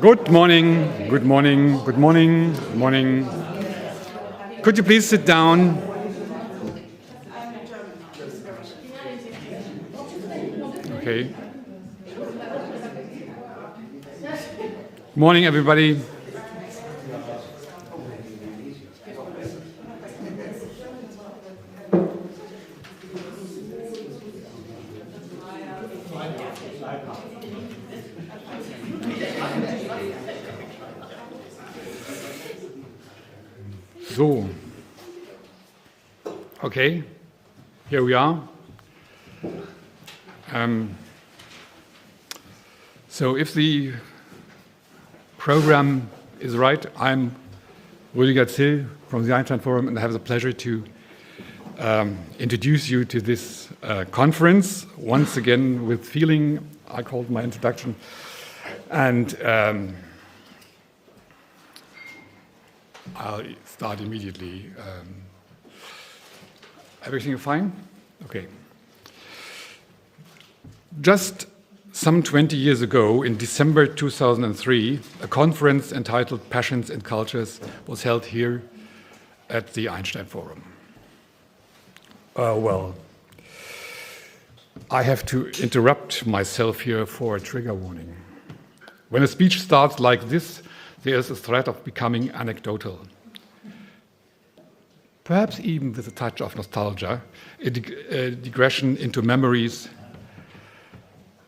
Good morning, good morning, good morning, good morning. Could you please sit down? Okay. Morning, everybody. So, okay, here we are. So if the program is right, I'm Rüdiger Zill from the Einstein Forum, and I have the pleasure to introduce you to this conference. Once again, with feeling, I called my introduction. And I'll start immediately. Everything fine? Okay. Just some 20 years ago, in December 2003, a conference entitled Passions and Cultures was held here at the Einstein Forum. Well, I have to interrupt myself here for a trigger warning. When a speech starts like this, there is a threat of becoming anecdotal. Perhaps even with a touch of nostalgia, a digression into memories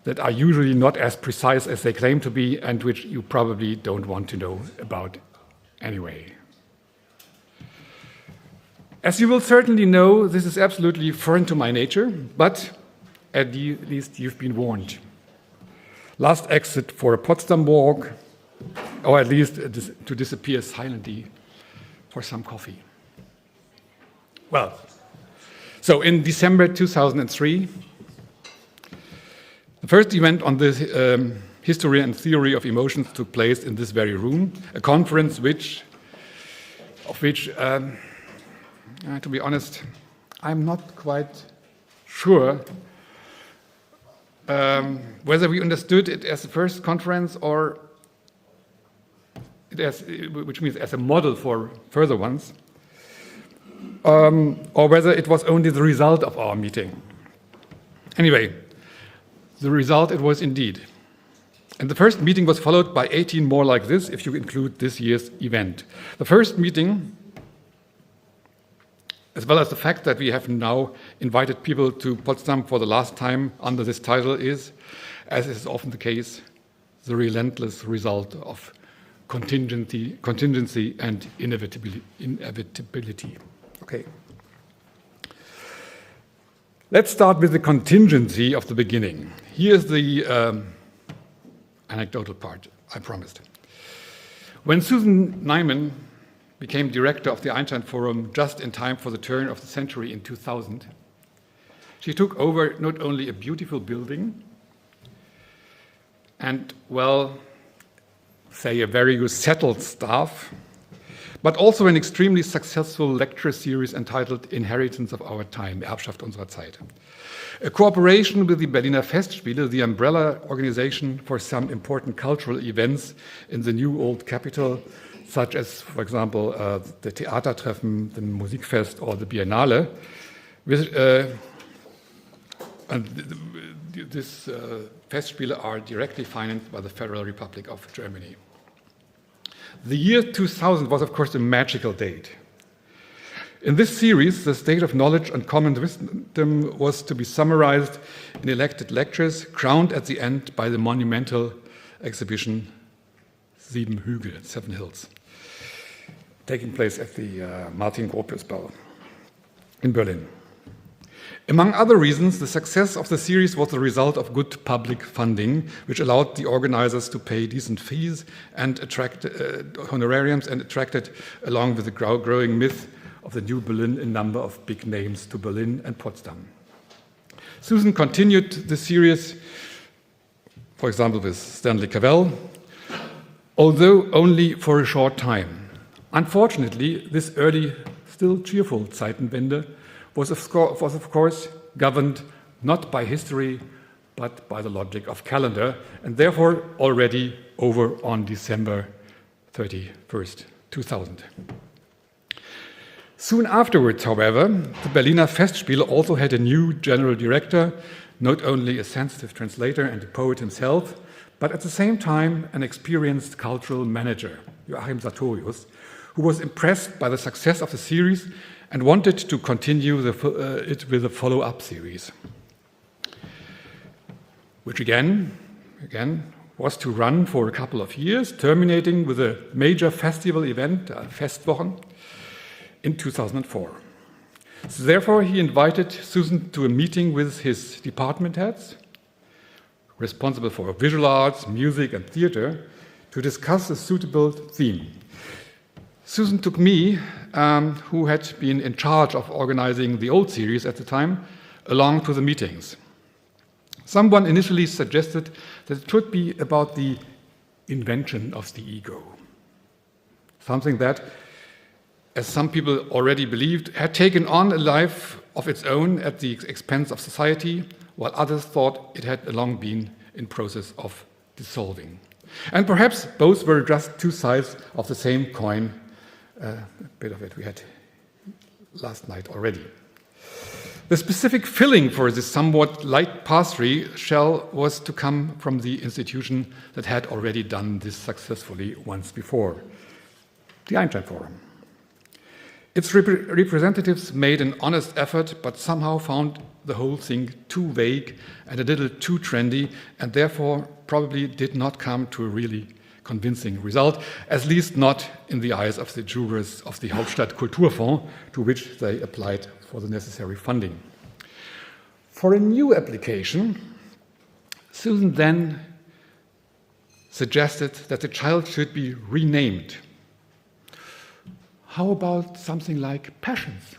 that are usually not as precise as they claim to be and which you probably don't want to know about anyway. As you will certainly know, this is absolutely foreign to my nature, but at least you've been warned. Last exit for a Potsdam walk, or at least to disappear silently for some coffee. Well, so in December 2003, the first event on the history and theory of emotions took place in this very room, a conference of which, to be honest, I'm not quite sure whether we understood it as the first conference or which means as a model for further ones, or whether it was only the result of our meeting. Anyway, the result it was indeed. And the first meeting was followed by 18 more like this, if you include this year's event. The first meeting, as well as the fact that we have now invited people to Potsdam for the last time under this title, is, as is often the case, the relentless result of contingency and inevitability. Okay. Let's start with the contingency of the beginning. Here's the anecdotal part, I promised. When Susan Nyman became director of the Einstein Forum just in time for the turn of the century in 2000, she took over not only a beautiful building and, well, say a very good settled staff, but also an extremely successful lecture series entitled Inheritance of Our Time, Erbschaft unserer Zeit. A cooperation with the Berliner Festspiele, the umbrella organization for some important cultural events in the new old capital, such as, for example, the Theatertreffen, the Musikfest, or the Biennale. These Festspiele are directly financed by the Federal Republic of Germany. The year 2000 was, of course, a magical date. In this series, the state of knowledge and common wisdom was to be summarized in elected lectures, crowned at the end by the monumental exhibition Sieben Hügel, Seven Hills, taking place at the Martin-Gropius-Bau in Berlin. Among other reasons, the success of the series was the result of good public funding, which allowed the organizers to pay decent fees and attract honorariums, and attracted, along with the growing myth of the new Berlin, a number of big names to Berlin and Potsdam. Susan continued the series, for example, with Stanley Cavell, although only for a short time. Unfortunately, this early, still cheerful Zeitenwende was of course governed not by history but by the logic of calendar, and therefore already over on December 31st, 2000. Soon afterwards, however, the Berliner Festspiele also had a new general director, not only a sensitive translator and a poet himself, but at the same time an experienced cultural manager, Joachim Sartorius, who was impressed by the success of the series and wanted to continue it with a follow-up series, which again was to run for a couple of years, terminating with a major festival event, Festwochen, in 2004. So therefore, he invited Susan to a meeting with his department heads, responsible for visual arts, music, and theater, to discuss a suitable theme. Susan took me, who had been in charge of organizing the old series at the time, along to the meetings. Someone initially suggested that it would be about the invention of the ego, something that, as some people already believed, had taken on a life of its own at the expense of society, while others thought it had long been in process of dissolving. And perhaps both were just two sides of the same coin. A bit of it we had last night already. The specific filling for this somewhat light pastry shell was to come from the institution that had already done this successfully once before, the Einstein Forum. Its representatives made an honest effort, but somehow found the whole thing too vague and a little too trendy, and therefore probably did not come to a really convincing result, at least not in the eyes of the jurors of the Hauptstadt Kulturfonds, to which they applied for the necessary funding. For a new application, Susan then suggested that the child should be renamed. How about something like Passions?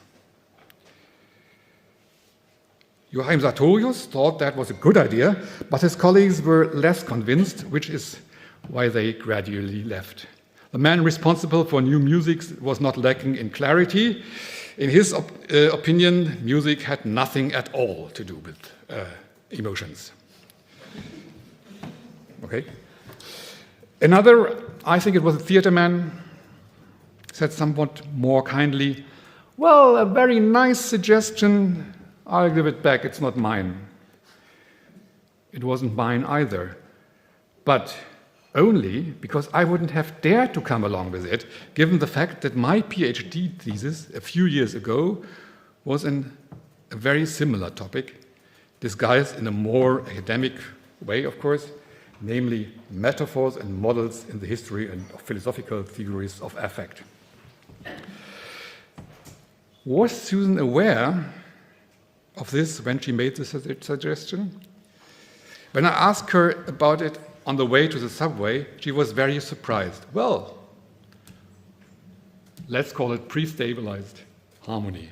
Joachim Sartorius thought that was a good idea, but his colleagues were less convinced, which is why they gradually left. The man responsible for new music was not lacking in clarity. In his opinion, music had nothing at all to do with emotions. Okay. Another, I think it was a theater man, said somewhat more kindly, well, a very nice suggestion, I'll give it back, it's not mine. It wasn't mine either, but only because I wouldn't have dared to come along with it, given the fact that my PhD thesis a few years ago was in a very similar topic, disguised in a more academic way, of course, namely metaphors and models in the history and philosophical theories of affect. Was Susan aware of this when she made the suggestion? When I asked her about it on the way to the subway, she was very surprised. Well, let's call it pre-stabilized harmony.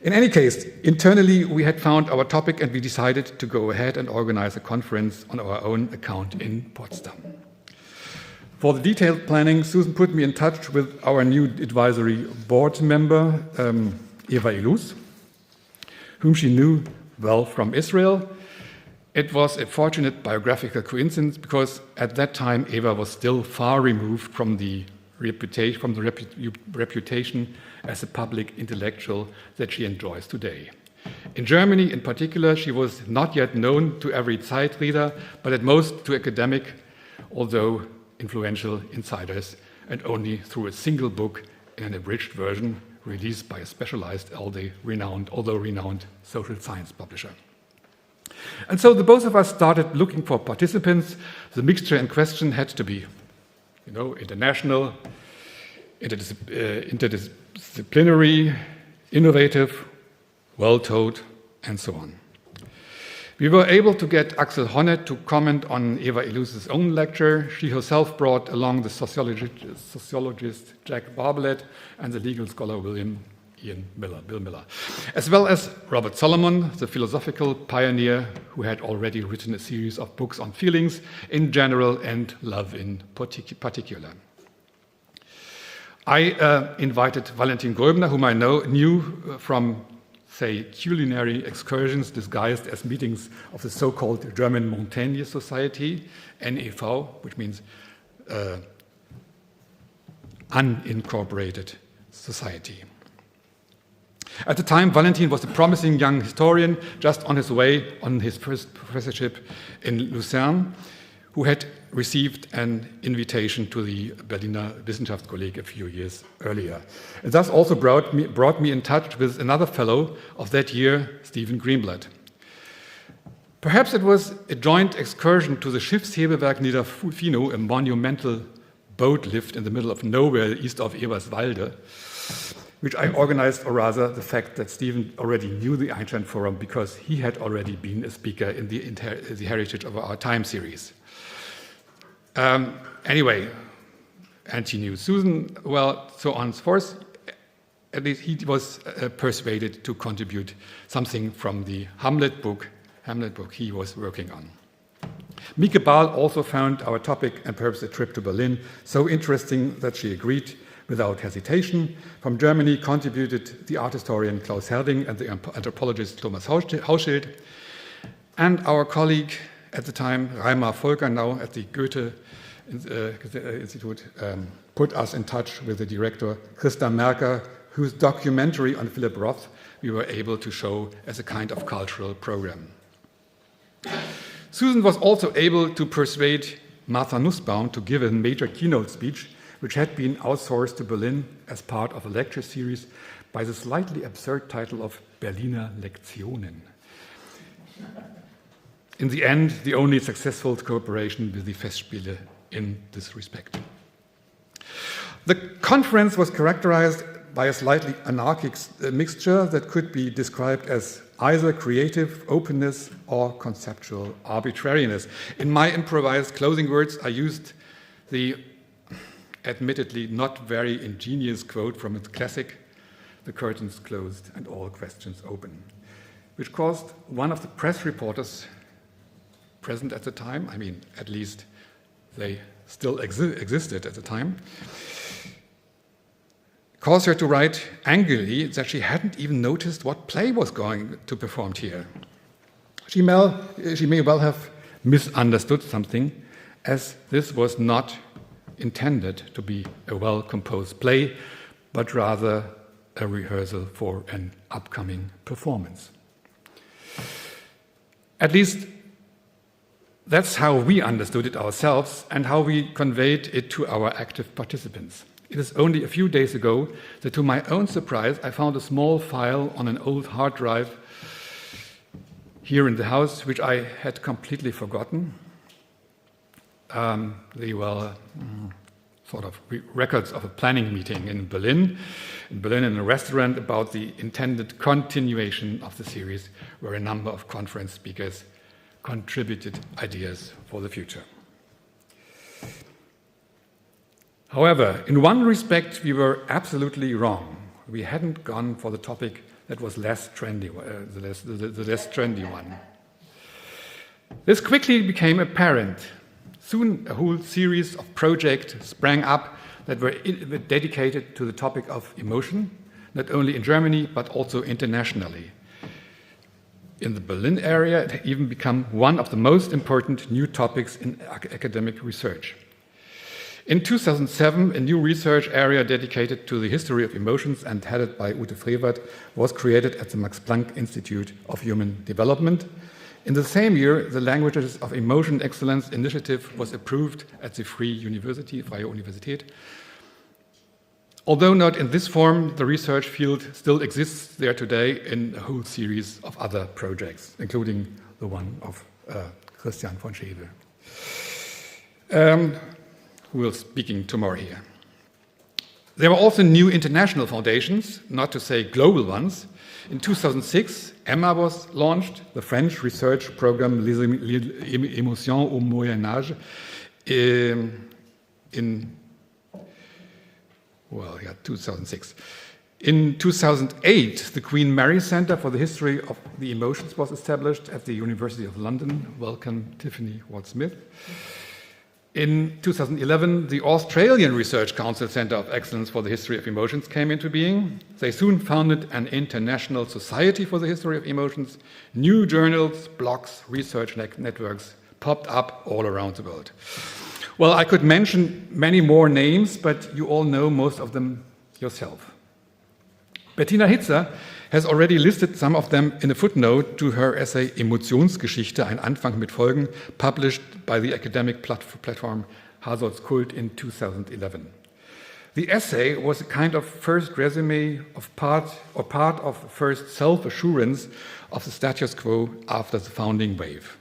In any case, internally we had found our topic and we decided to go ahead and organize a conference on our own account in Potsdam. For the detailed planning, Susan put me in touch with our new advisory board member, Eva Ilus, whom she knew well from Israel. It was a fortunate biographical coincidence because at that time Eva was still far removed from the reputation as a public intellectual that she enjoys today. In Germany in particular, she was not yet known to every Zeitreader, but at most to academic, although influential insiders, and only through a single book in an abridged version released by a specialized, although renowned social science publisher. And so the both of us started looking for participants. The mixture in question had to be, international, interdisciplinary, innovative, well-taught, and so on. We were able to get Axel Honneth to comment on Eva Ilus's own lecture. She herself brought along the sociologist Jack Barbalet and the legal scholar Bill Miller, as well as Robert Solomon, the philosophical pioneer who had already written a series of books on feelings in general and love in particular. I invited Valentin Gröbner, whom I knew from say, culinary excursions disguised as meetings of the so-called German Montagne Society, NEV, which means unincorporated society. At the time, Valentin was a promising young historian just on his way on his first professorship in Lucerne, who had received an invitation to the Berliner Wissenschaftskolleg a few years earlier. It thus also brought me in touch with another fellow of that year, Stephen Greenblatt. Perhaps it was a joint excursion to the Schiffshebewerk Niederfino, a monumental boat lift in the middle of nowhere east of Eberswalde, which I organized, or rather the fact that Stephen already knew the Einstein Forum because he had already been a speaker in the Heritage of Our Time series. Anyway, and he knew Susan well, so on and so forth. At least he was persuaded to contribute something from the Hamlet book he was working on. Mieke Baal also found our topic and perhaps a trip to Berlin so interesting that she agreed without hesitation. From Germany contributed the art historian Klaus Herding and the anthropologist Thomas Hauschild. And our colleague at the time, Reimar Volker, now at the Goethe Institute, put us in touch with the director, Christa Merker, whose documentary on Philip Roth we were able to show as a kind of cultural program. Susan was also able to persuade Martha Nussbaum to give a major keynote speech, which had been outsourced to Berlin as part of a lecture series by the slightly absurd title of Berliner Lektionen. In the end, the only successful cooperation with the Festspiele in this respect. The conference was characterized by a slightly anarchic mixture that could be described as either creative openness or conceptual arbitrariness. In my improvised closing words, I used the admittedly not very ingenious quote from its classic, "The curtains closed and all questions open," which caused one of the press reporters present at the time, I mean, at least they still existed at the time, caused her to write angrily that she hadn't even noticed what play was going to be performed here. She may well have misunderstood something, as this was not intended to be a well-composed play, but rather a rehearsal for an upcoming performance. At least that's how we understood it ourselves and how we conveyed it to our active participants. It is only a few days ago that, to my own surprise, I found a small file on an old hard drive here in the house, which I had completely forgotten. They were sort of records of a planning meeting in Berlin in a restaurant about the intended continuation of the series, where a number of conference speakers contributed ideas for the future. However, in one respect, we were absolutely wrong. We hadn't gone for the topic that was less trendy, the less trendy one. This quickly became apparent. Soon, a whole series of projects sprang up that were dedicated to the topic of emotion, not only in Germany, but also internationally. In the Berlin area, it had even become one of the most important new topics in academic research. In 2007, a new research area dedicated to the history of emotions and headed by Ute Frevert was created at the Max Planck Institute of Human Development. In the same year, the Languages of Emotion Excellence initiative was approved at the Freie Universität. Although not in this form, the research field still exists there today in a whole series of other projects, including the one of Christian von Schewe, who will be speaking tomorrow here. There were also new international foundations, not to say global ones. In 2006, EMMA was launched, the French research program Les Émotions au Moyen Âge, in 2006. In 2008, the Queen Mary Centre for the History of the Emotions was established at the University of London. Welcome, Tiffany Watt-Smith. In 2011, the Australian Research Council Centre of Excellence for the History of Emotions came into being. They soon founded an international society for the history of emotions. New journals, blogs, research networks popped up all around the world. Well, I could mention many more names, but you all know most of them yourself. Bettina Hitzer has already listed some of them in a footnote to her essay Emotionsgeschichte, ein Anfang mit Folgen, published by the academic platform Hazard's Kult in 2011. The essay was a kind of first resume of part of first self-assurance of the status quo after the founding wave.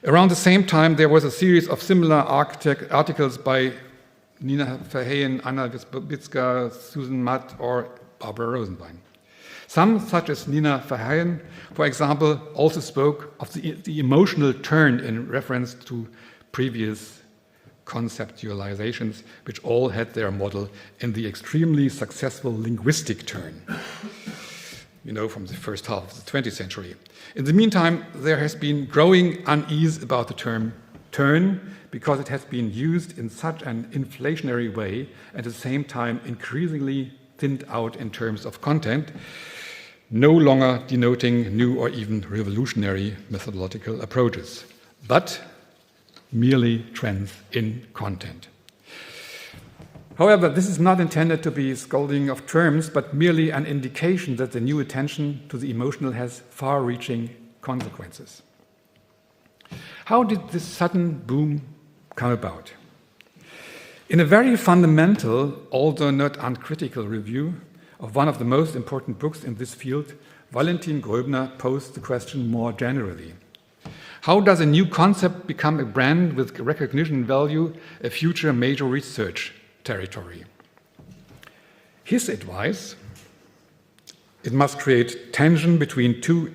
Around the same time, there was a series of similar articles by Nina Verheyen, Anna Wisbitzka, Susan Matt, or Barbara Rosenwein. Some, such as Nina Verheyen, for example, also spoke of the emotional turn in reference to previous conceptualizations, which all had their model in the extremely successful linguistic turn, from the first half of the 20th century. In the meantime, there has been growing unease about the term turn because it has been used in such an inflationary way, at the same time increasingly thinned out in terms of content, no longer denoting new or even revolutionary methodological approaches, but merely trends in content. However, this is not intended to be scolding of terms, but merely an indication that the new attention to the emotional has far-reaching consequences. How did this sudden boom come about? In a very fundamental, although not uncritical review of one of the most important books in this field, Valentin Gröbner posed the question more generally. How does a new concept become a brand with recognition value, a future major research territory? His advice: it must create tension between two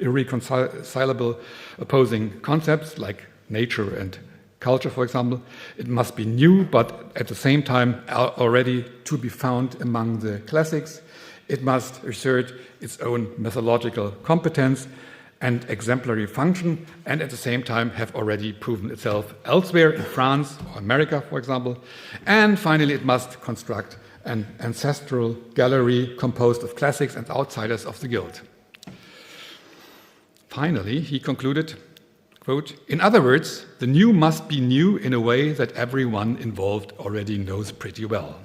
irreconcilable opposing concepts like nature and culture, for example. It must be new, but at the same time already to be found among the classics. It must assert its own methodological competence and exemplary function, and at the same time have already proven itself elsewhere in France or America, for example. And finally, it must construct an ancestral gallery composed of classics and outsiders of the guild. Finally, he concluded, quote, "In other words, the new must be new in a way that everyone involved already knows pretty well."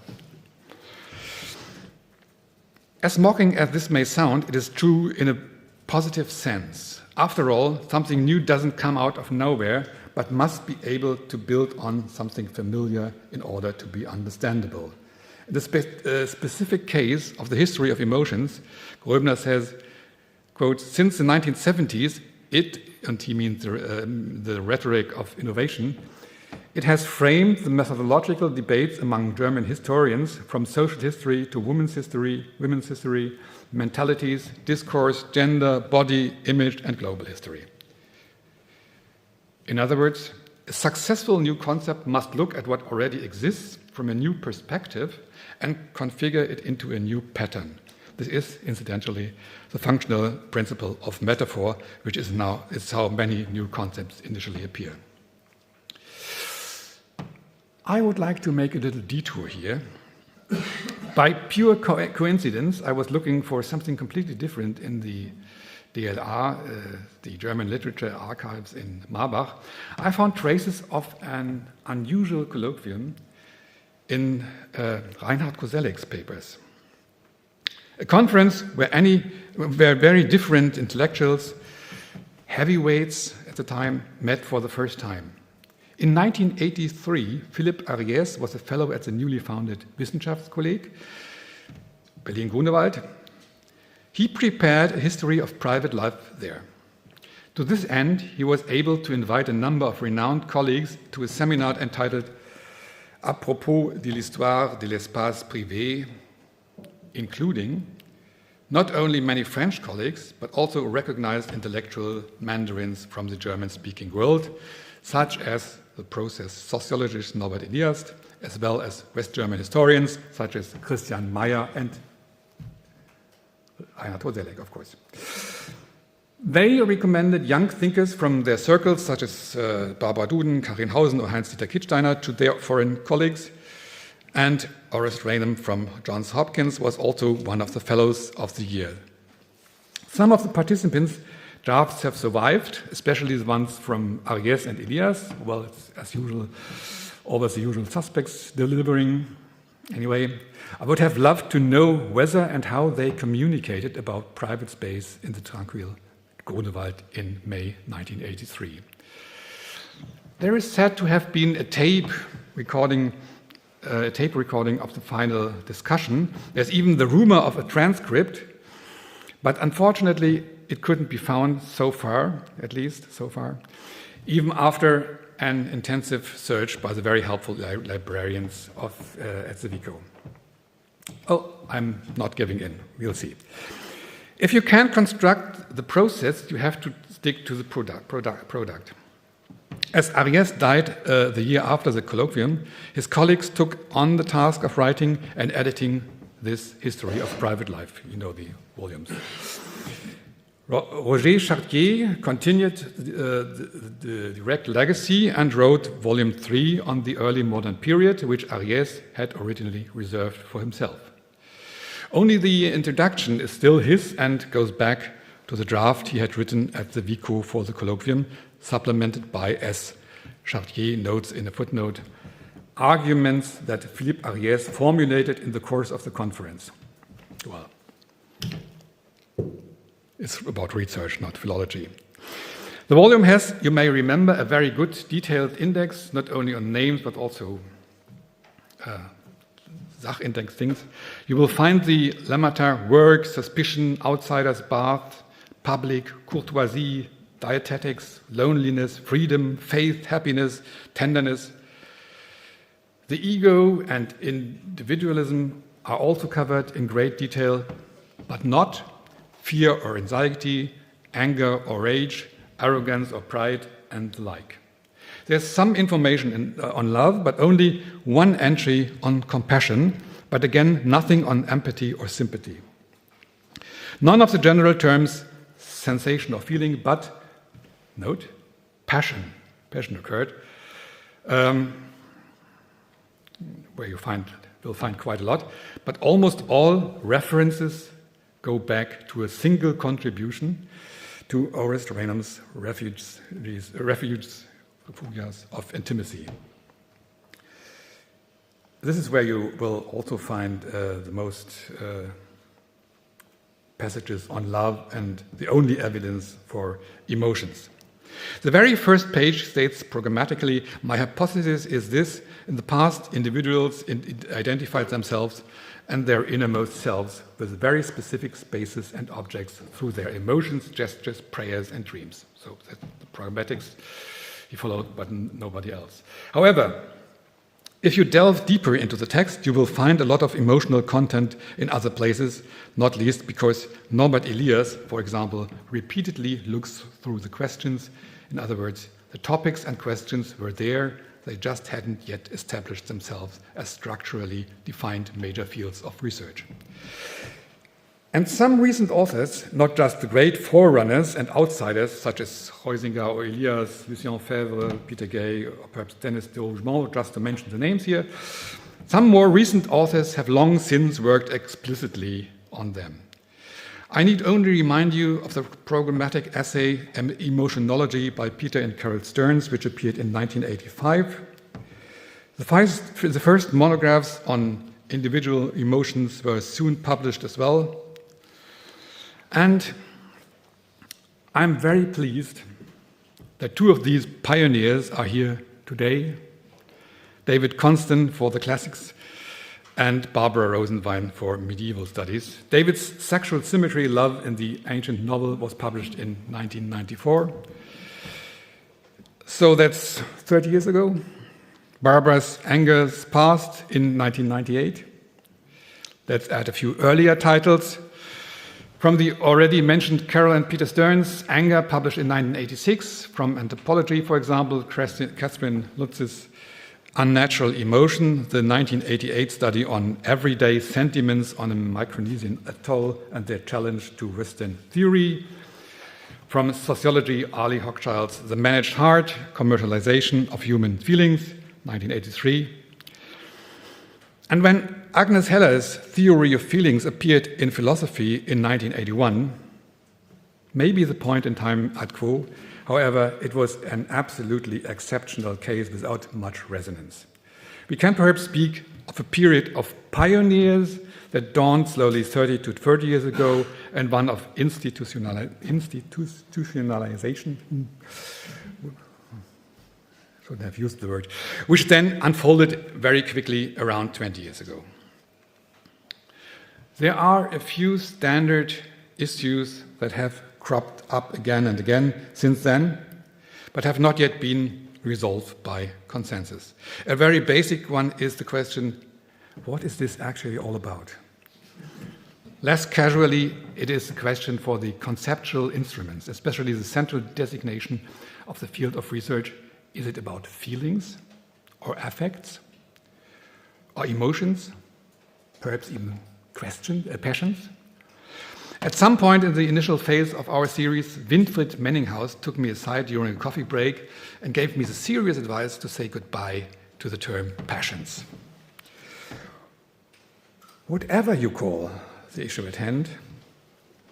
As mocking as this may sound, it is true in a positive sense. After all, something new doesn't come out of nowhere, but must be able to build on something familiar in order to be understandable. In the specific case of the history of emotions, Gröbner says, quote, "Since the 1970s, and he means the rhetoric of innovation, it has framed the methodological debates among German historians from social history to women's history, mentalities, discourse, gender, body, image, and global history." In other words, a successful new concept must look at what already exists from a new perspective and configure it into a new pattern. This is, incidentally, the functional principle of metaphor, which is how many new concepts initially appear. I would like to make a little detour here. By pure coincidence, I was looking for something completely different in the DLR, the German Literature Archives in Marbach. I found traces of an unusual colloquium in Reinhard Koselleck's papers. A conference where very different intellectuals, heavyweights at the time, met for the first time. In 1983, Philipp Ariès was a fellow at the newly founded Wissenschaftskolleg, Berlin-Grunewald. He prepared a history of private life there. To this end, he was able to invite a number of renowned colleagues to a seminar entitled "À propos de l'histoire de l'espace privé," including not only many French colleagues, but also recognized intellectual Mandarins from the German-speaking world, such as the process sociologist Norbert Elias, as well as West German historians such as Christian Mayer and Reinhard Koselleck, of course. They recommended young thinkers from their circles, such as Barbara Duden, Karin Hausen, or Heinz-Dieter Kittsteiner, to their foreign colleagues. And Orest Raynham from Johns Hopkins was also one of the Fellows of the Year. Some of the participants' drafts have survived, especially the ones from Ariès and Elias. Well, it's as usual, always the usual suspects delivering. Anyway, I would have loved to know whether and how they communicated about private space in the tranquil Grunewald in May 1983. There is said to have been a tape recording of the final discussion. There's even the rumor of a transcript, but unfortunately it couldn't be found so far, at least so far, even after an intensive search by the very helpful librarians at the WICO. Oh, I'm not giving in, we'll see. If you can't construct the process, you have to stick to the product. As Ariès died the year after the colloquium, his colleagues took on the task of writing and editing this history of private life. You know the volumes. Roger Chartier continued the direct legacy and wrote volume 3 on the early modern period, which Ariès had originally reserved for himself. Only the introduction is still his and goes back to the draft he had written at the WICO for the colloquium, supplemented by, as Chartier notes in a footnote, arguments that Philippe Ariès formulated in the course of the conference. Well, it's about research, not philology. The volume has, you may remember, a very good detailed index, not only on names, but also Sachindex things. You will find the lemmata work, suspicion, outsiders, bath, public, courtoisie, dietetics, loneliness, freedom, faith, happiness, tenderness. The ego and individualism are also covered in great detail, but not fear or anxiety, anger or rage, arrogance or pride, and the like. There's some information on love, but only one entry on compassion, but again, nothing on empathy or sympathy. None of the general terms sensation or feeling, but, note, passion. Passion occurred, where you will find quite a lot, but almost all references go back to a single contribution to Orest Raynham's refuges of intimacy. This is where you will also find the most passages on love and the only evidence for emotions. The very first page states programmatically, my hypothesis is this: in the past, individuals identified themselves and their innermost selves with very specific spaces and objects through their emotions, gestures, prayers, and dreams. So that's the pragmatics he followed, but nobody else. However, if you delve deeper into the text, you will find a lot of emotional content in other places, not least because Norbert Elias, for example, repeatedly looks through the questions. In other words, the topics and questions were there, they just hadn't yet established themselves as structurally defined major fields of research. And some recent authors, not just the great forerunners and outsiders such as Huizinga or Elias, Lucien Febvre, Peter Gay, or perhaps Denis de Rougemont, just to mention the names here, some more recent authors have long since worked explicitly on them. I need only remind you of the programmatic essay Emotionology by Peter and Carol Stearns, which appeared in 1985. The first monographs on individual emotions were soon published as well. And I'm very pleased that two of these pioneers are here today, David Constant for the classics and Barbara Rosenwein for medieval studies. David's Sexual Symmetry, Love in the Ancient Novel was published in 1994. So that's 30 years ago. Barbara's Anger's Past in 1998. Let's add a few earlier titles. From the already mentioned Carol and Peter Stearns, Anger, published in 1986. From Anthropology, for example, Catherine Lutz's Unnatural Emotion, the 1988 study on everyday sentiments on a Micronesian atoll and their challenge to Western theory. From sociology, Ali Hochschild's The Managed Heart, Commercialization of Human Feelings, 1983. And when Agnes Heller's Theory of Feelings appeared in philosophy in 1981, maybe the point in time at quo, however, it was an absolutely exceptional case without much resonance. We can perhaps speak of a period of pioneers that dawned slowly 30 to 30 years ago, and one of institutionalization, shouldn't have used the word, which then unfolded very quickly around 20 years ago. There are a few standard issues that have cropped up again and again since then, but have not yet been resolved by consensus. A very basic one is the question, what is this actually all about? Less casually, it is a question for the conceptual instruments, especially the central designation of the field of research. Is it about feelings or affects or emotions, perhaps even passions? At some point in the initial phase of our series, Winfried Menninghaus took me aside during a coffee break and gave me the serious advice to say goodbye to the term passions. Whatever you call the issue at hand,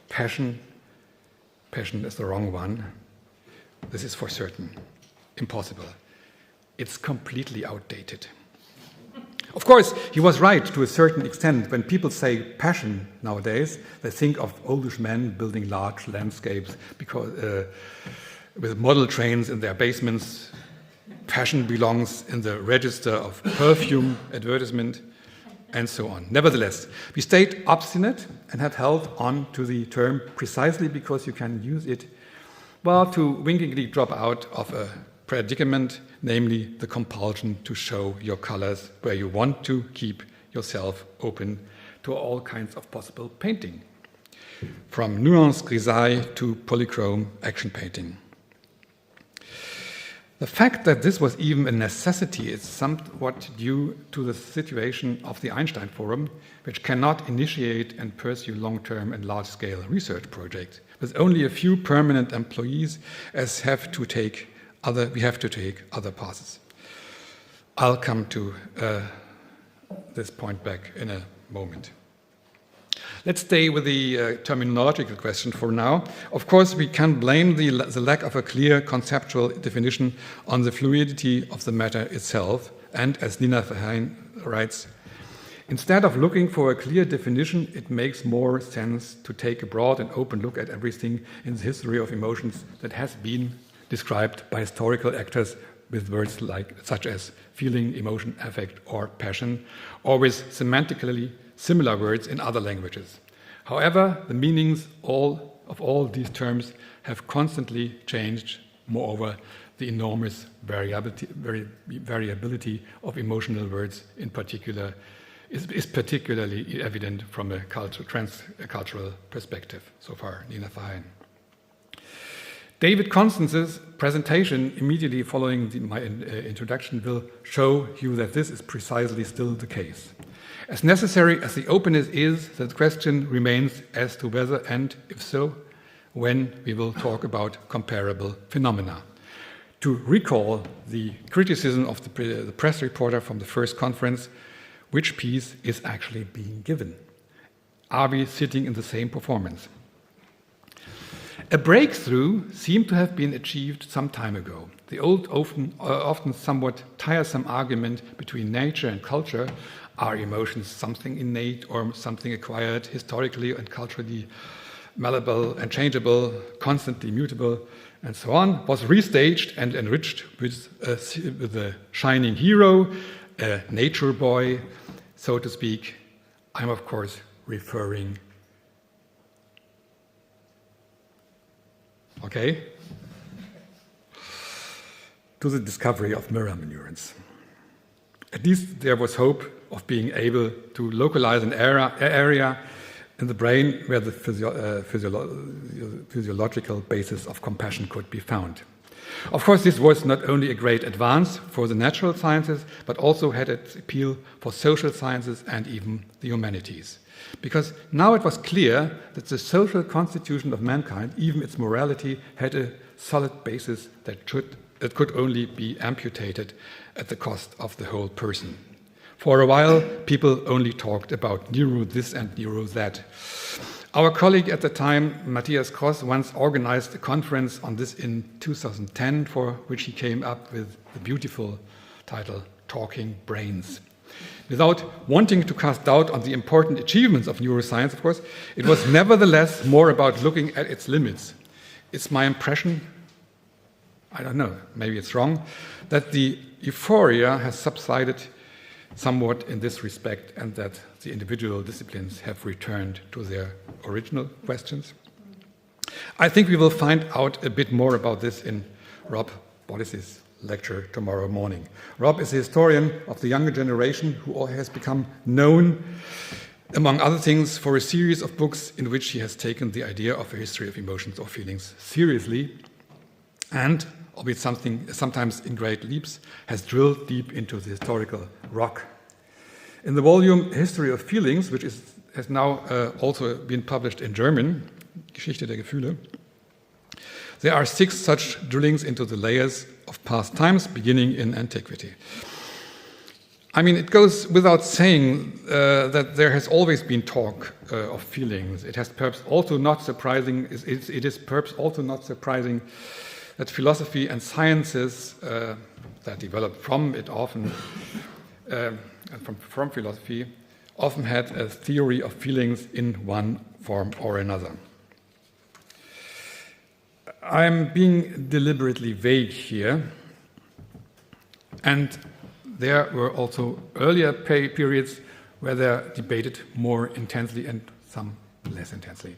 passion is the wrong one. This is for certain impossible. It's completely outdated. Of course, he was right to a certain extent. When people say passion nowadays, they think of oldish men building large landscapes because, with model trains in their basements. Passion belongs in the register of perfume advertisement, and so on. Nevertheless, we stayed obstinate and have held on to the term precisely because you can use it, well, to winkingly drop out of a predicament, namely the compulsion to show your colors where you want to keep yourself open to all kinds of possible painting, from nuanced grisaille to polychrome action painting. The fact that this was even a necessity is somewhat due to the situation of the Einstein Forum, which cannot initiate and pursue long-term and large-scale research projects, with only a few permanent employees, as we have to take other passes. I'll come to this point back in a moment. Let's stay with the terminological question for now. Of course, we can blame the lack of a clear conceptual definition on the fluidity of the matter itself. And as Nina Verheyen writes, instead of looking for a clear definition, it makes more sense to take a broad and open look at everything in the history of emotions that has been described by historical actors with words such as feeling, emotion, affect, or passion, or with semantically similar words in other languages. However, the meanings of all these terms have constantly changed. Moreover, the enormous variability of emotional words in particular is particularly evident from a transcultural perspective. So far, Nina Verheyen. David Constance's presentation immediately following my introduction will show you that this is precisely still the case. As necessary as the openness is, the question remains as to whether and, if so, when we will talk about comparable phenomena. To recall the criticism of the press reporter from the first conference, which piece is actually being given? Are we sitting in the same performance? A breakthrough seemed to have been achieved some time ago. The old, often somewhat tiresome argument between nature and culture, are emotions something innate or something acquired, historically and culturally malleable and changeable, constantly mutable, and so on, was restaged and enriched with a shining hero, a nature boy, so to speak. I'm, of course, referring to the discovery of mirror neurons. At least there was hope of being able to localize an area in the brain where the physiological basis of compassion could be found. Of course, this was not only a great advance for the natural sciences, but also had its appeal for social sciences and even the humanities. Because now it was clear that the social constitution of mankind, even its morality, had a solid basis that could only be amputated at the cost of the whole person. For a while, people only talked about neuro this and neuro that. Our colleague at the time, Matthias Kross, once organized a conference on this in 2010, for which he came up with the beautiful title, Talking Brains. Without wanting to cast doubt on the important achievements of neuroscience, of course, it was nevertheless more about looking at its limits. It's my impression, I don't know, maybe it's wrong, that the euphoria has subsided somewhat in this respect, and that the individual disciplines have returned to their original questions. I think we will find out a bit more about this in Rob Bollis's lecture tomorrow morning. Rob is a historian of the younger generation who has become known, among other things, for a series of books in which he has taken the idea of a history of emotions or feelings seriously and, albeit sometimes in great leaps, has drilled deep into the historical rock. In the volume History of Feelings, which has now also been published in German, Geschichte der Gefühle, there are 6 such drillings into the layers of past times, beginning in antiquity. I mean, it goes without saying that there has always been talk of feelings. It is perhaps also not surprising that philosophy and sciences that developed from it often, from philosophy, often had a theory of feelings in one form or another. I'm being deliberately vague here, and there were also earlier periods where they debated more intensely and some less intensely.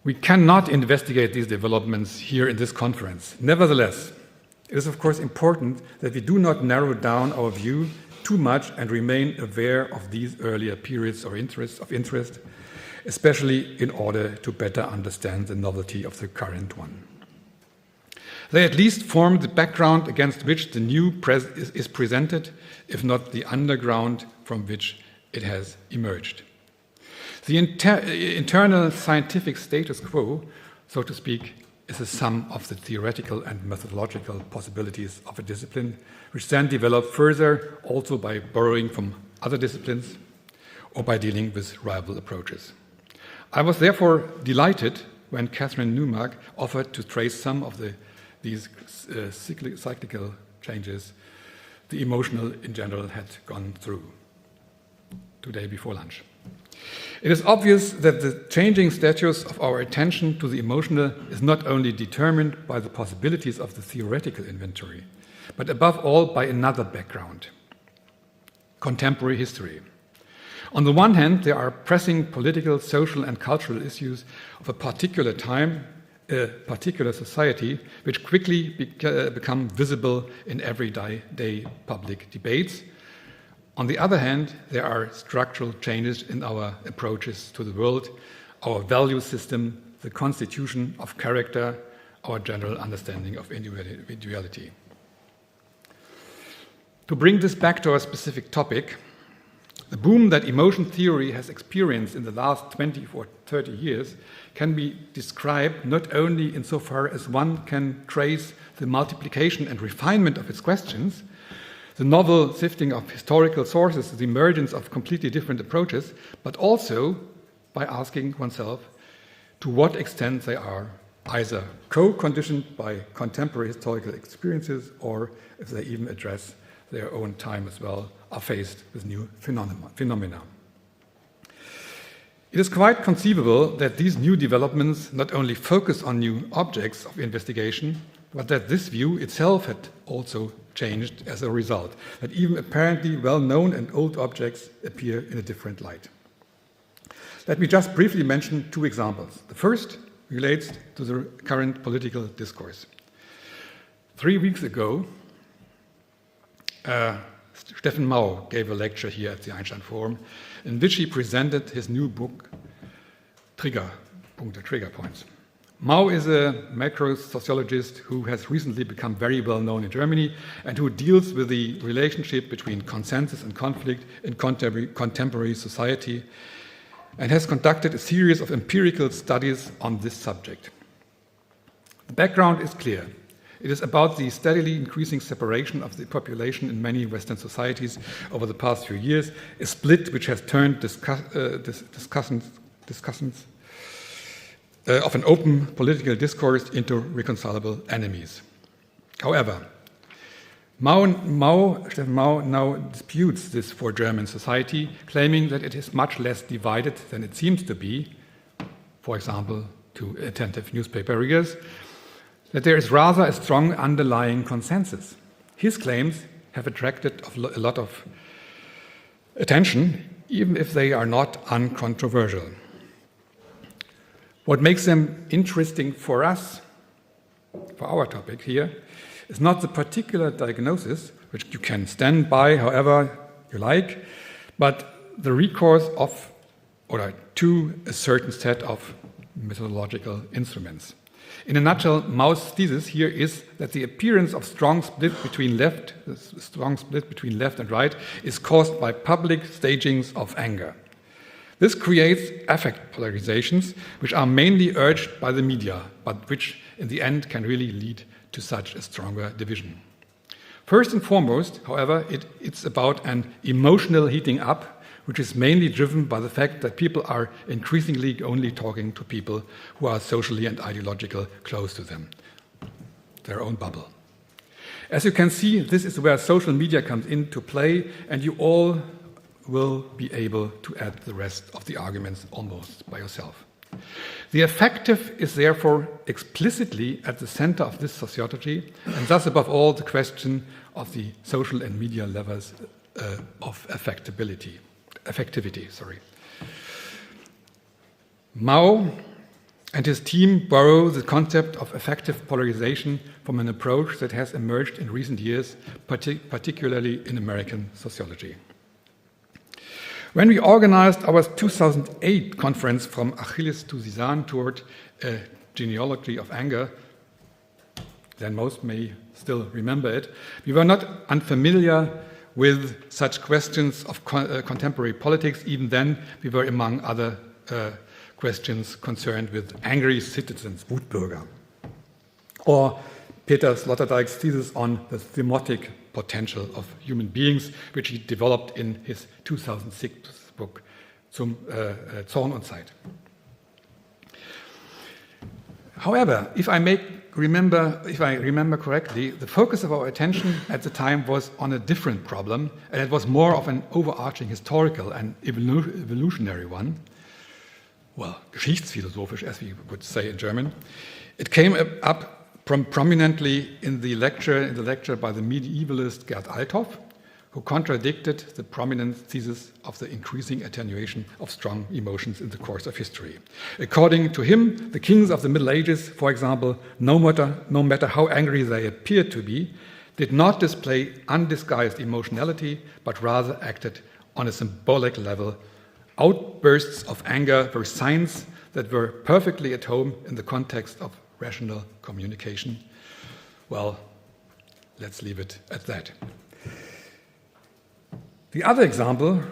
We cannot investigate these developments here in this conference. Nevertheless, it is of course important that we do not narrow down our view too much and remain aware of these earlier periods of interest, especially in order to better understand the novelty of the current one. They at least form the background against which the new is presented, if not the underground from which it has emerged. The internal scientific status quo, so to speak, is a sum of the theoretical and methodological possibilities of a discipline, which then develop further also by borrowing from other disciplines or by dealing with rival approaches. I was therefore delighted when Catherine Newmark offered to trace some of these cyclical changes the emotional in general had gone through today before lunch. It is obvious that the changing status of our attention to the emotional is not only determined by the possibilities of the theoretical inventory, but above all by another background, contemporary history. On the one hand, there are pressing political, social, and cultural issues of a particular time, a particular society, which quickly become visible in everyday public debates. On the other hand, there are structural changes in our approaches to the world, our value system, the constitution of character, our general understanding of individuality. To bring this back to our specific topic, the boom that emotion theory has experienced in the last 20 or 30 years can be described not only insofar as one can trace the multiplication and refinement of its questions, the novel sifting of historical sources, the emergence of completely different approaches, but also by asking oneself to what extent they are either co-conditioned by contemporary historical experiences or if they even address their own time as well, are faced with new phenomena. It is quite conceivable that these new developments not only focus on new objects of investigation, but that this view itself had also changed as a result, that even apparently well-known and old objects appear in a different light. Let me just briefly mention 2 examples. The first relates to the current political discourse. 3 weeks ago, Steffen Mau gave a lecture here at the Einstein Forum in which he presented his new book, Trigger Points. Mao is a macro-sociologist who has recently become very well known in Germany and who deals with the relationship between consensus and conflict in contemporary society and has conducted a series of empirical studies on this subject. The background is clear. It is about the steadily increasing separation of the population in many Western societies over the past few years, a split which has turned discussants of an open political discourse into reconcilable enemies. However, Stefan Mao now disputes this for German society, claiming that it is much less divided than it seems to be, for example, to attentive newspaper readers, that there is rather a strong underlying consensus. His claims have attracted a lot of attention, even if they are not uncontroversial. What makes them interesting for us, for our topic here, is not the particular diagnosis, which you can stand by however you like, but the recourse to a certain set of methodological instruments. In a nutshell, Mao's thesis here is that the appearance of strong split between left and right is caused by public stagings of anger. This creates affect polarizations, which are mainly urged by the media, but which in the end can really lead to such a stronger division. First and foremost, however, it's about an emotional heating up, which is mainly driven by the fact that people are increasingly only talking to people who are socially and ideologically close to them, their own bubble. As you can see, this is where social media comes into play, and you all will be able to add the rest of the arguments almost by yourself. The affective is therefore explicitly at the center of this sociology, and thus above all the question of the social and media levels of affectivity. Mao and his team borrow the concept of affective polarization from an approach that has emerged in recent years, particularly in American sociology. When we organized our 2008 conference From Achilles to Sisan toward a genealogy of anger, then most may still remember it, we were not unfamiliar with such questions of contemporary politics. Even then, we were among other questions concerned with angry citizens, Wutbürger, or Peter Sloterdijk's thesis on the themotic potential of human beings, which he developed in his 2006 book, Zorn und Zeit. However, if I remember correctly, the focus of our attention at the time was on a different problem, and it was more of an overarching historical and evolutionary one. Well, geschichtsphilosophisch, as we would say in German. It came up prominently in the lecture by the medievalist Gerd Althoff, who contradicted the prominent thesis of the increasing attenuation of strong emotions in the course of history. According to him, the kings of the Middle Ages, for example, no matter how angry they appeared to be, did not display undisguised emotionality, but rather acted on a symbolic level. Outbursts of anger were signs that were perfectly at home in the context of rational communication. Well, let's leave it at that. The other example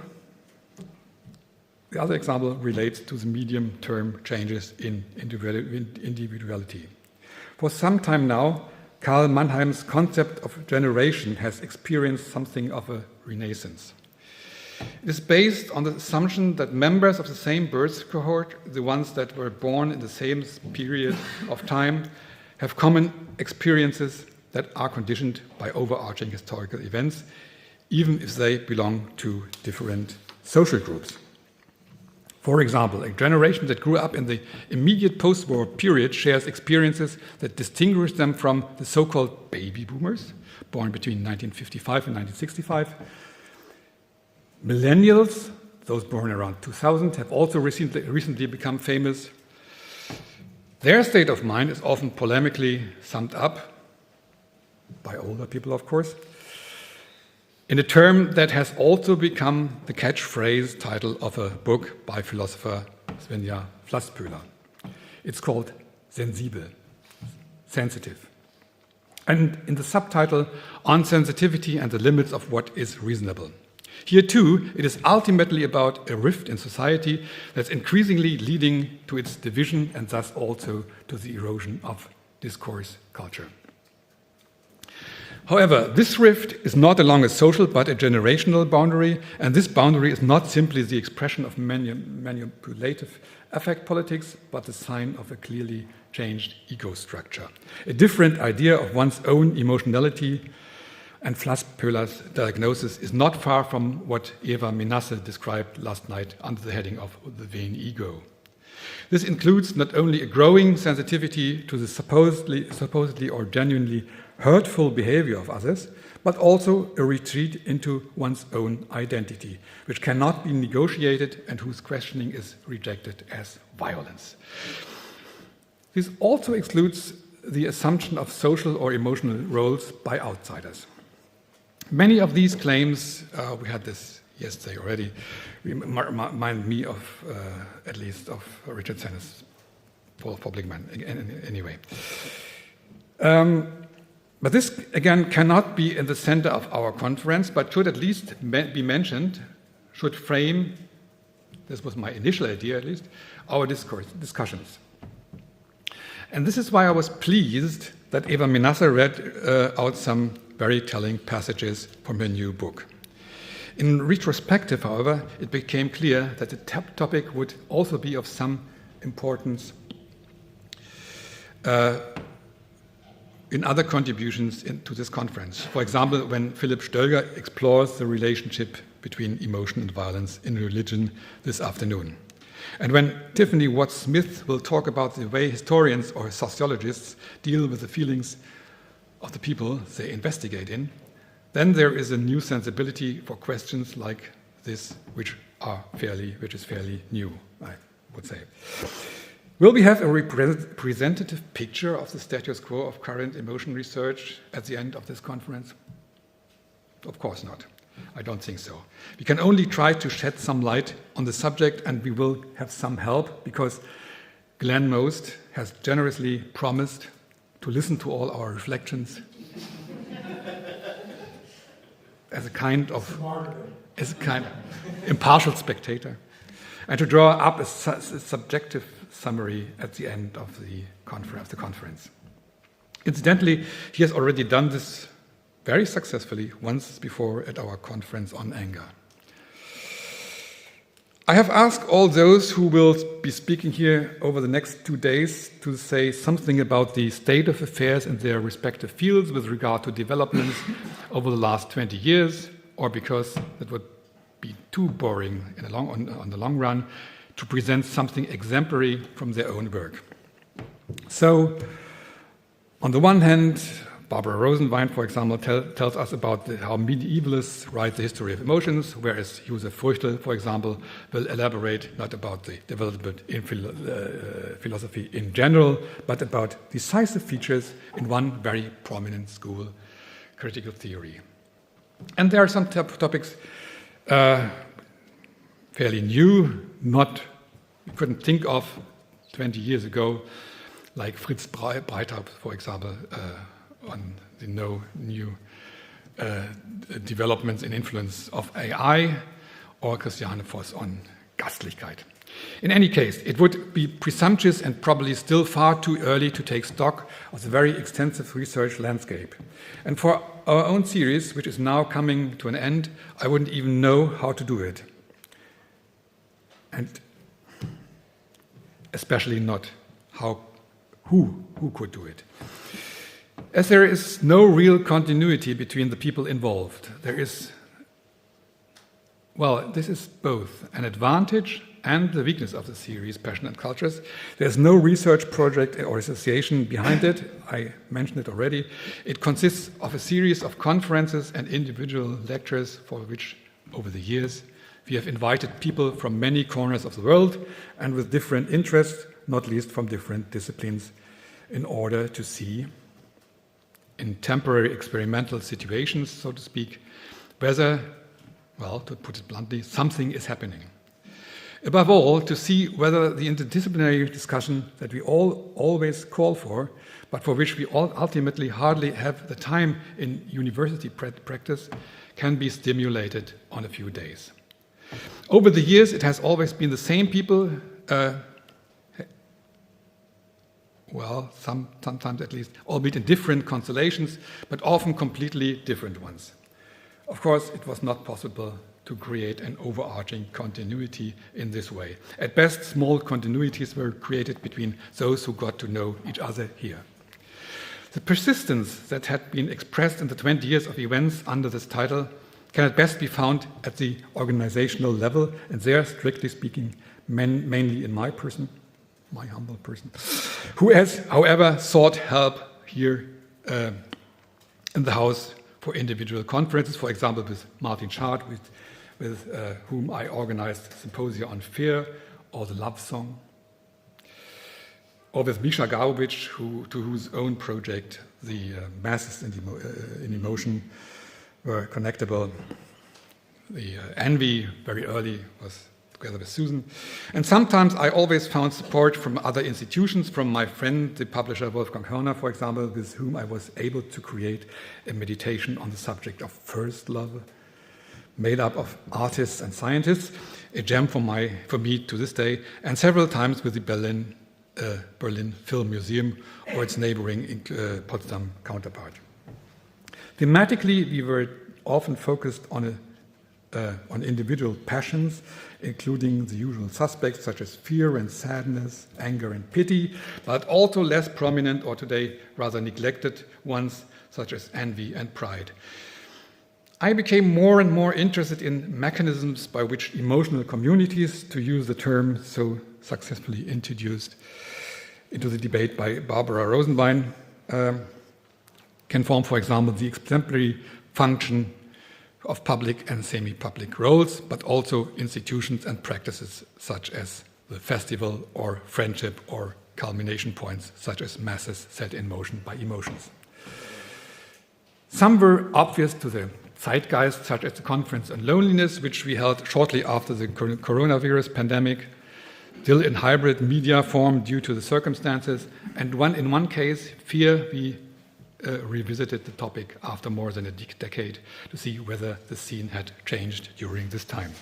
relates to the medium-term changes in individuality. For some time now, Karl Mannheim's concept of generation has experienced something of a renaissance. It is based on the assumption that members of the same birth cohort, the ones that were born in the same period of time, have common experiences that are conditioned by overarching historical events, even if they belong to different social groups. For example, a generation that grew up in the immediate post-war period shares experiences that distinguish them from the so-called baby boomers, born between 1955 and 1965. Millennials, those born around 2000, have also recently become famous. Their state of mind is often polemically summed up, by older people of course, in a term that has also become the catchphrase title of a book by philosopher Svenja Flasspöhler. It's called sensibel, sensitive. And in the subtitle, On Sensitivity and the Limits of What is Reasonable. Here too, it is ultimately about a rift in society that's increasingly leading to its division and thus also to the erosion of discourse culture. However, this rift is not along a social but a generational boundary, and this boundary is not simply the expression of manipulative affect politics, but the sign of a clearly changed ego structure. A different idea of one's own emotionality, and Flass-Pöhler's diagnosis is not far from what Eva Menasse described last night under the heading of the vain ego. This includes not only a growing sensitivity to the supposedly or genuinely hurtful behavior of others, but also a retreat into one's own identity, which cannot be negotiated and whose questioning is rejected as violence. This also excludes the assumption of social or emotional roles by outsiders. Many of these claims, we had this yesterday already, remind me of, at least, of Richard Senne's Paul Publicman, anyway. But this, again, cannot be in the center of our conference, but should at least be mentioned, should frame, this was my initial idea at least, our discussions. And this is why I was pleased that Eva Menasse read out some very telling passages from her new book. In retrospective, however, it became clear that the topic would also be of some importance in other contributions to this conference. For example, when Philipp Stölger explores the relationship between emotion and violence in religion this afternoon. And when Tiffany Watts-Smith will talk about the way historians or sociologists deal with the feelings of the people they investigate in, then there is a new sensibility for questions like this, which is fairly new, I would say. Will we have a representative picture of the status quo of current emotion research at the end of this conference? Of course not. I don't think so. We can only try to shed some light on the subject, and we will have some help because Glenn Most has generously promised to listen to all our reflections as a kind of impartial spectator, and to draw up a subjective summary at the end of the conference. Incidentally, he has already done this very successfully once before at our conference on anger. I have asked all those who will be speaking here over the next 2 days to say something about the state of affairs in their respective fields with regard to developments over the last 20 years, or because it would be too boring on the long run, to present something exemplary from their own work. So, on the one hand, Barbara Rosenwein, for example, tells us about how medievalists write the history of emotions, whereas Josef Furchtel, for example, will elaborate not about the development in philosophy in general, but about decisive features in one very prominent school, critical theory. And there are some topics fairly new, you couldn't think of 20 years ago, like Fritz Breithaupt, for example, on the new developments in influence of AI, or Christiane Voss on Gastlichkeit. In any case, it would be presumptuous and probably still far too early to take stock of the very extensive research landscape. And for our own series, which is now coming to an end, I wouldn't even know how to do it. And especially not who could do it. As there is no real continuity between the people involved, this is both an advantage and the weakness of the series, Passion and Cultures. There's no research project or association behind it. I mentioned it already. It consists of a series of conferences and individual lectures for which, over the years, we have invited people from many corners of the world and with different interests, not least from different disciplines, in order to see, in temporary experimental situations, so to speak, whether, to put it bluntly, something is happening. Above all, to see whether the interdisciplinary discussion that we all always call for, but for which we all ultimately hardly have the time in university practice, can be stimulated on a few days. Over the years, it has always been the same people, sometimes at least, albeit in different constellations, but often completely different ones. Of course, it was not possible to create an overarching continuity in this way. At best, small continuities were created between those who got to know each other here. The persistence that had been expressed in the 20 years of events under this title can at best be found at the organizational level, and there, strictly speaking, mainly in my humble person, who has, however, sought help here in the house for individual conferences, for example, with Martin Schad, with whom I organized symposia on fear or the love song, or with Misha Garbovich, to whose own project the masses in emotion were connectable. The envy, very early, was together with Susan. And sometimes I always found support from other institutions, from my friend, the publisher Wolfgang Hörner, for example, with whom I was able to create a meditation on the subject of first love, made up of artists and scientists, a gem for me to this day, and several times with the Berlin Film Museum or its neighboring Potsdam counterpart. Thematically, we were often focused on individual passions, including the usual suspects such as fear and sadness, anger and pity, but also less prominent or today rather neglected ones such as envy and pride. I became more and more interested in mechanisms by which emotional communities, to use the term so successfully introduced into the debate by Barbara Rosenwein, can form, for example, the exemplary function of public and semi-public roles, but also institutions and practices such as the festival or friendship or culmination points such as masses set in motion by emotions. Some were obvious to the zeitgeist, such as the Conference on Loneliness, which we held shortly after the coronavirus pandemic, still in hybrid media form due to the circumstances, and in one case, fear, we revisited the topic after more than a decade to see whether the scene had changed during this time.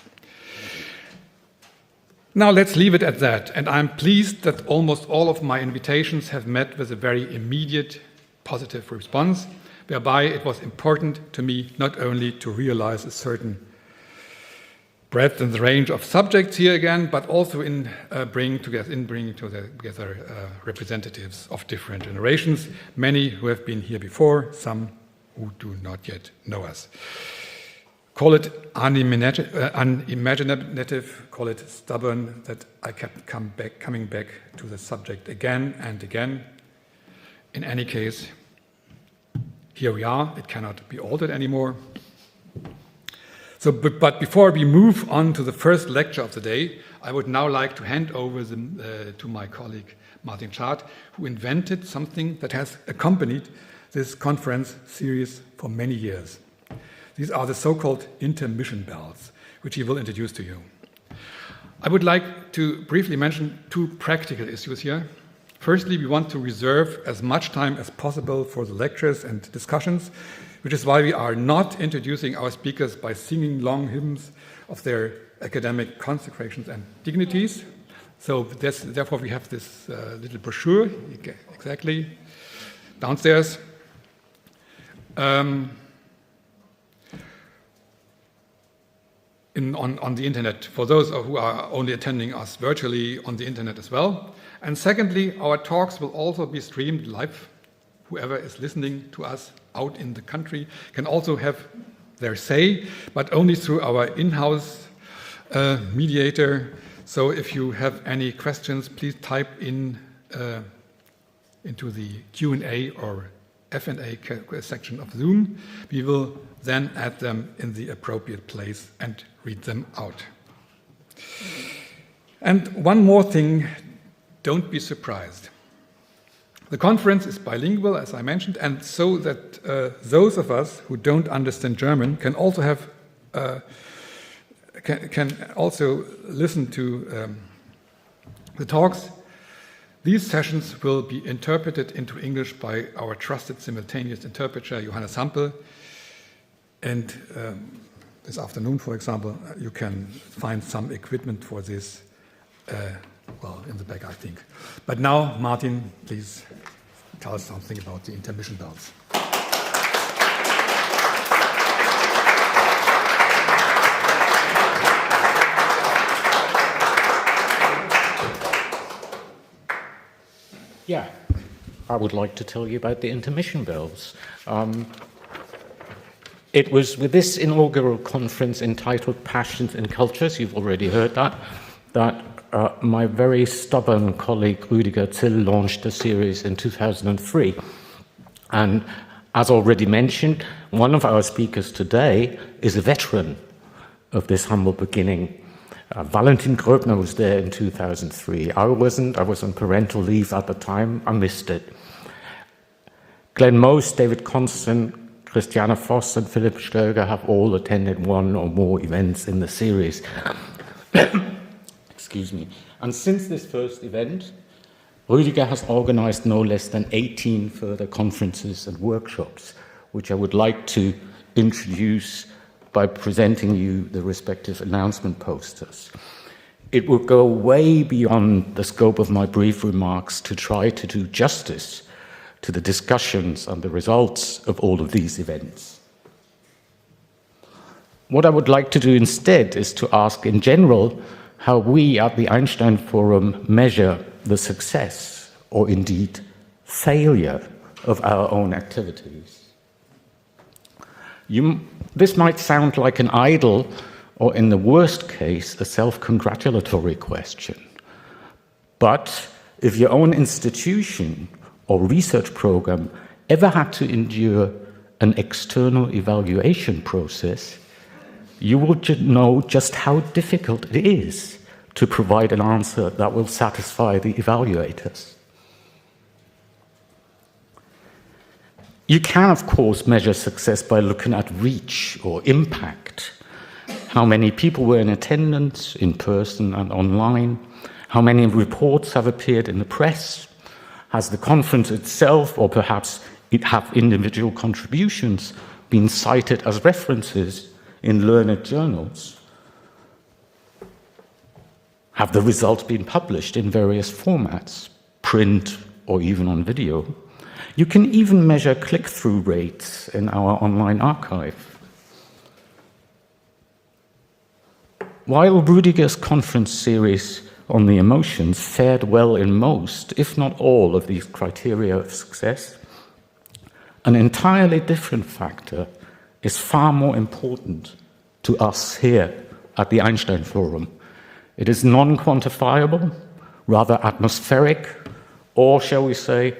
Now let's leave it at that, and I'm pleased that almost all of my invitations have met with a very immediate positive response, whereby it was important to me not only to realize a certain breadth and the range of subjects here again, but also in bringing together representatives of different generations, many who have been here before, some who do not yet know us. Call it unimaginative, call it stubborn, that I kept coming back to the subject again and again. In any case, here we are, it cannot be altered anymore. So, but before we move on to the first lecture of the day, I would now like to hand over to my colleague Martin Schad, who invented something that has accompanied this conference series for many years. These are the so-called intermission bells, which he will introduce to you. I would like to briefly mention two practical issues here. Firstly, we want to reserve as much time as possible for the lectures and discussions, which is why we are not introducing our speakers by singing long hymns of their academic consecrations and dignities. So therefore we have this little brochure, exactly, downstairs. On the internet, for those who are only attending us virtually on the internet as well. And secondly, our talks will also be streamed live. Whoever is listening to us out in the country can also have their say, but only through our in-house mediator. So if you have any questions, please type into the Q&A or F&A section of Zoom. We will then add them in the appropriate place and read them out. And one more thing, don't be surprised. The conference is bilingual, as I mentioned, and so that those of us who don't understand German can also have can also listen to the talks. These sessions will be interpreted into English by our trusted simultaneous interpreter, Johannes Hampel. And this afternoon, for example, you can find some equipment for this, well, in the back, I think. But now, Martin, please tell us something about the intermission bells. Yeah, I would like to tell you about the intermission bells. It was with this inaugural conference entitled Passions and Cultures, you've already heard that my very stubborn colleague Rüdiger Zill launched the series in 2003. And as already mentioned, one of our speakers today is a veteran of this humble beginning. Valentin Gröbner was there in 2003. I wasn't. I was on parental leave at the time. I missed it. Glenn Most, David Constant, Christiane Voss and Philipp Stöger have all attended one or more events in the series. Excuse me. And since this first event, Rüdiger has organized no less than 18 further conferences and workshops, which I would like to introduce by presenting you the respective announcement posters. It will go way beyond the scope of my brief remarks to try to do justice to the discussions and the results of all of these events. What I would like to do instead is to ask in general how we at the Einstein Forum measure the success or indeed failure of our own activities. This might sound like an idle, or in the worst case, a self-congratulatory question. But if your own institution or research program ever had to endure an external evaluation process, you will know just how difficult it is to provide an answer that will satisfy the evaluators. You can, of course, measure success by looking at reach or impact. How many people were in attendance, in person and online? How many reports have appeared in the press? Has the conference itself, or perhaps it have individual contributions, been cited as references in learned journals? Have the results been published in various formats, print or even on video? You can even measure click-through rates in our online archive. While Rüdiger's conference series on the emotions fared well in most, if not all, of these criteria of success, an entirely different factor is far more important to us here at the Einstein Forum. It is non-quantifiable, rather atmospheric, or shall we say,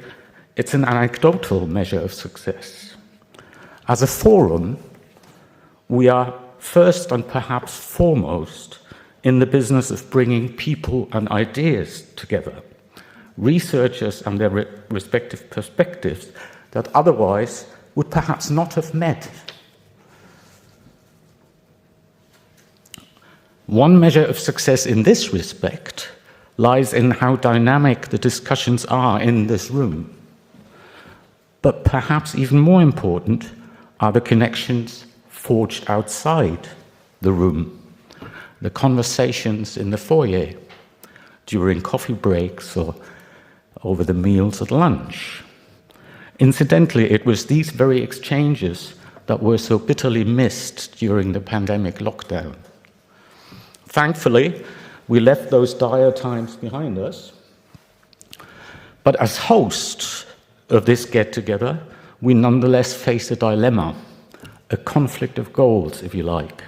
it's an anecdotal measure of success. As a forum, we are first and perhaps foremost in the business of bringing people and ideas together, researchers and their respective perspectives that otherwise would perhaps not have met. One measure of success in this respect lies in how dynamic the discussions are in this room. But perhaps even more important are the connections forged outside the room, the conversations in the foyer, during coffee breaks or over the meals at lunch. Incidentally, it was these very exchanges that were so bitterly missed during the pandemic lockdown. Thankfully, we left those dire times behind us. But as hosts of this get-together, we nonetheless face a dilemma, a conflict of goals, if you like.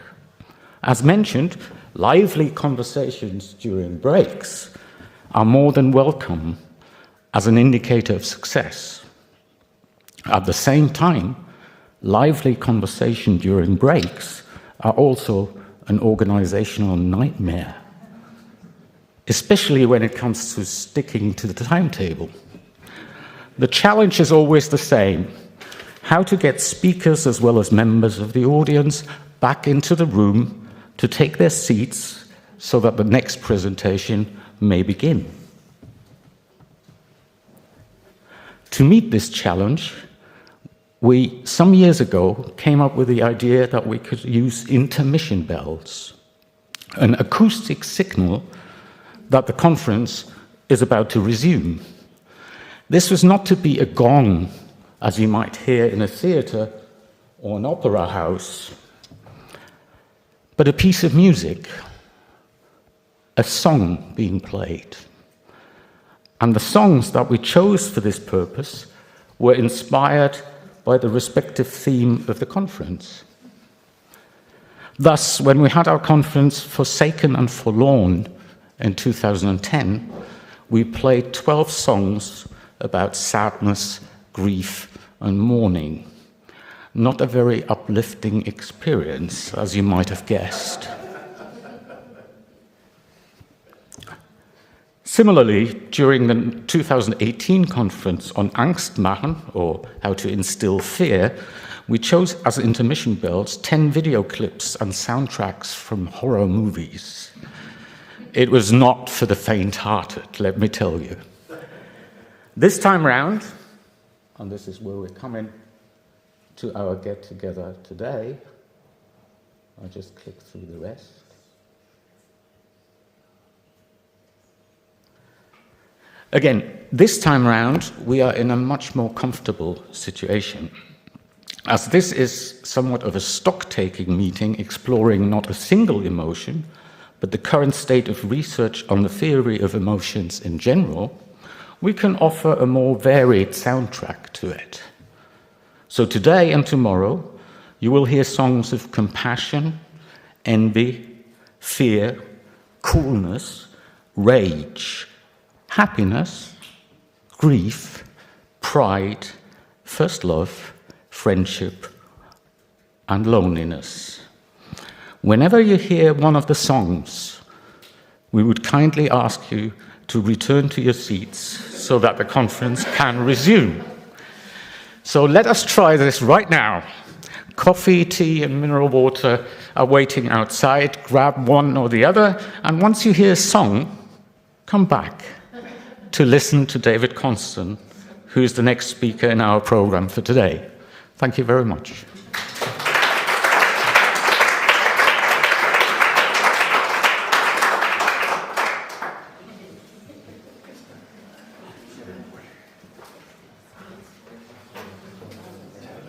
As mentioned, lively conversations during breaks are more than welcome as an indicator of success. At the same time, lively conversation during breaks are also an organizational nightmare, especially when it comes to sticking to the timetable. The challenge is always the same: how to get speakers as well as members of the audience back into the room to take their seats so that the next presentation may begin. To meet this challenge, we, some years ago, came up with the idea that we could use intermission bells, an acoustic signal that the conference is about to resume. This was not to be a gong, as you might hear in a theatre or an opera house, but a piece of music, a song being played. And the songs that we chose for this purpose were inspired by the respective theme of the conference. Thus, when we had our conference Forsaken and Forlorn in 2010, we played 12 songs about sadness, grief, and mourning. Not a very uplifting experience, as you might have guessed. Similarly, during the 2018 conference on Angst machen, or how to instill fear, we chose as intermission bells 10 video clips and soundtracks from horror movies. It was not for the faint-hearted, let me tell you. This time round, and this is where we're coming to our get-together today, I'll just click through the rest. Again, this time round, we are in a much more comfortable situation, as this is somewhat of a stock-taking meeting exploring not a single emotion, but the current state of research on the theory of emotions in general. We can offer a more varied soundtrack to it. So today and tomorrow, you will hear songs of compassion, envy, fear, coolness, rage, happiness, grief, pride, first love, friendship, and loneliness. Whenever you hear one of the songs, we would kindly ask you to return to your seats so that the conference can resume. So let us try this right now. Coffee, tea, and mineral water are waiting outside. Grab one or the other, and once you hear a song, come back to listen to David Constant, who is the next speaker in our program for today. Thank you very much.